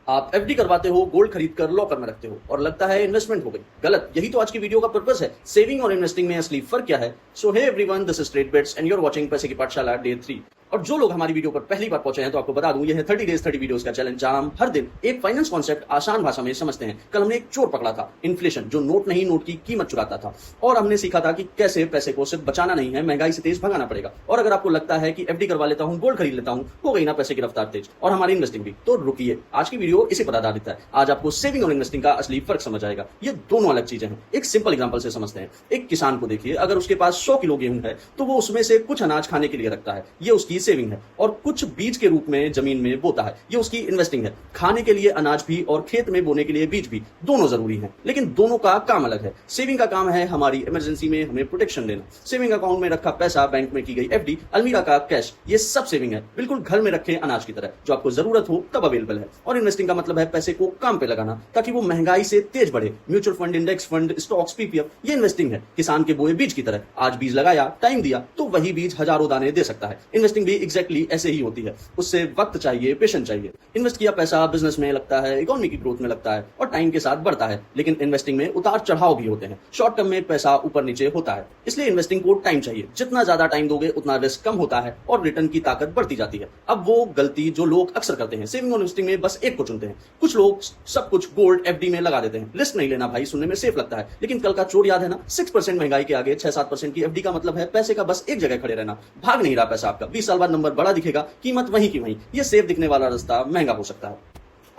आप एफडी करवाते हो, गोल्ड खरीद कर लॉकर में रखते हो और लगता है इन्वेस्टमेंट हो गई। गलत। यही तो आज की वीडियो का पर्पस है। सेविंग और इन्वेस्टिंग में असली फर्क क्या है। So hey everyone, this is Trade Bets and you are watching पैसे की पाठशाला डे 3। और जो लोग हमारी वीडियो पर पहली बार पहुंचे हैं तो आपको बता दूं, यह है 30 डेज 30 वीडियोस का चैलेंज, जहां हम हर दिन एक फाइनेंस कॉन्सेप्ट आसान भाषा में समझते हैं। कल हमने एक चोर पकड़ा था, इन्फ्लेशन, जो नोट नहीं नोट की कीमत चुराता था। और हमने सीखा था कि कैसे पैसे को सिर्फ बचाना नहीं है, महंगाई से तेज भगाना पड़ेगा। और अगर आपको लगता है कि एफडी करवा लेता हूं, गोल्ड खरीद लेता हूं, हो गई ना पैसे की रफ्तार तेज और हमारी इन्वेस्टिंग भी, तो रुकिए, आज की वीडियो इसी पर आधारित है। आज आपको सेविंग और इन्वेस्टिंग का असली फर्क समझ आएगा। ये दोनों अलग चीजें हैं। एक सिंपल एग्जांपल से समझते हैं। एक किसान को देखिए, अगर उसके पास 100 किलो गेहूं है तो वो उसमें से कुछ अनाज खाने के लिए रखता है, ये उसकी सेविंग है। और कुछ बीज के रूप में जमीन में बोता है, ये उसकी इन्वेस्टिंग है। खाने के लिए अनाज भी और खेत में बोने के लिए बीज भी, दोनों जरूरी हैं, लेकिन दोनों का काम अलग है। सेविंग का काम है हमारी इमरजेंसी में हमें प्रोटेक्शन देना। सेविंग अकाउंट में रखा पैसा, बैंक में की गई एफडी, अलमीरा का कैश, ये सब सेविंग है, बिल्कुल घर में रखे अनाज की तरह, जो आपको जरूरत हो तब अवेलेबल है। और इन्वेस्टिंग का मतलब है पैसे को काम पे लगाना, ताकि वो महंगाई से तेज बढ़े। Mutual fund, index fund, stocks, PPF, ये इन्वेस्टिंग है। किसान के बोए बीज की तरह, आज बीज लगाया, टाइम दिया तो वही बीज हजारों दाने दे सकता है। इन्वेस्टिंग भी एग्जैक्टली ऐसे ही होती है। उससे वक्त चाहिए, पेशेंस चाहिए। इन्वेस्ट किया पैसा बिजनेस में लगता है, इकोनॉमी की ग्रोथ में लगता है और टाइम के साथ बढ़ता है। लेकिन इन्वेस्टिंग में उतार चढ़ाव भी होते हैं। शॉर्ट टर्म में पैसा ऊपर नीचे होता है, इसलिए इन्वेस्टिंग को टाइम चाहिए। जितना ज्यादा टाइम दोगे उतना रिस्क कम होता है और रिटर्न की ताकत बढ़ती जाती है। अब वो गलती जो लोग अक्सर करते हैं, सेविंग और इन्वेस्टिंग में बस एक को चुनते हैं। कुछ लोग सब कुछ गोल्ड एफडी में लगा देते हैं। रिस्क नहीं लेना भाई, सुनने में सेफ लगता है, लेकिन कल का चोर याद है ना। 6% महंगाई के आगे 6-7% की एफडी का मतलब है पैसे का बस एक जगह खड़े रहना। भाग नहीं रहा पैसा आपका। 20 साल बाद नंबर बड़ा दिखेगा, कीमत वहीं की वहीं। ये सेफ दिखने वाला रास्ता महंगा हो सकता है।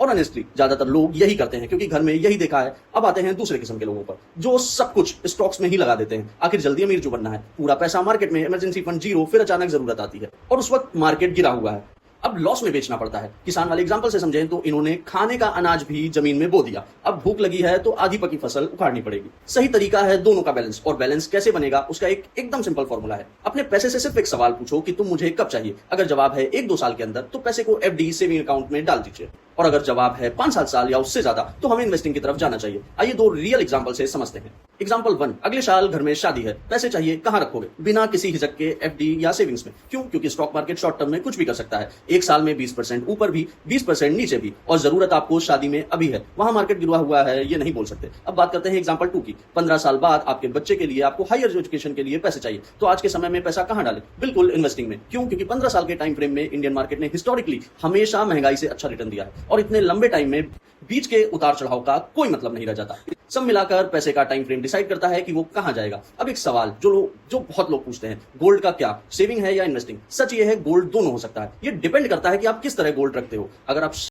और ऑनेस्टली ज्यादातर लोग यही करते हैं, क्योंकि घर में यही देखा है। अब आते हैं दूसरे किस्म के लोगों पर, जो सब कुछ स्टॉक्स में ही लगा देते हैं। आखिर जल्दी अमीर जो बनना है, पूरा पैसा मार्केट में, इमरजेंसी फंड जीरो, फिर अचानक जरूरत आती है और उस वक्त मार्केट गिरा हुआ है, अब लॉस में बेचना पड़ता है। किसान वाले एग्जांपल से समझें तो इन्होंने खाने का अनाज भी जमीन में बो दिया। अब भूख लगी है तो आधी पकी फसल उखाड़नी पड़ेगी। सही तरीका है दोनों का बैलेंस। और बैलेंस कैसे बनेगा, उसका एक एकदम सिंपल फॉर्मूला है। अपने पैसे से सिर्फ एक सवाल पूछो कि तुम मुझे कब चाहिए। अगर जवाब है 1-2 साल के अंदर, तो पैसे को एफडी सेविंग अकाउंट में डाल दीजिए। और अगर जवाब है 5-7 साल या उससे ज्यादा, तो हमें इन्वेस्टिंग की तरफ जाना चाहिए। आइए दो रियल एग्जांपल से समझते हैं। एग्जांपल 1, अगले साल घर में शादी है, पैसे चाहिए, कहां रखोगे? बिना किसी हिचक के एफडी या सेविंग्स में। क्यों? क्योंकि स्टॉक मार्केट शॉर्ट टर्म में कुछ भी कर सकता है। एक साल में 20% ऊपर भी, 20% नीचे भी, और जरूरत आपको शादी में अभी है, वहां मार्केट गिरा हुआ है, ये नहीं बोल सकते। अब बात करते हैं एग्जांपल 2 की। 15 साल बाद आपके बच्चे के लिए, आपको हायर एजुकेशन के लिए पैसे चाहिए, तो आज के समय में पैसा कहां डालें? बिल्कुल इन्वेस्टिंग में। क्यों? क्योंकि 15 साल के टाइम फ्रेम में इंडियन मार्केट ने हिस्टोरिकली हमेशा महंगाई से अच्छा रिटर्न दिया है, और इतने लंबे टाइम में बीच के उतार चढ़ाव का कोई मतलब नहीं रह जाता। सब मिलाकर पैसे का टाइम फ्रेम डिसाइड करता है कि वो कहां जाएगा। अब एक सवाल जो बहुत लोग पूछते हैं, गोल्ड का क्या, सेविंग है या इन्वेस्टिंग? सच ये है, गोल्ड दोनों हो सकता है। ये डिपेंड करता है कि आप किस तरह गोल्ड रखते हो। अगर आप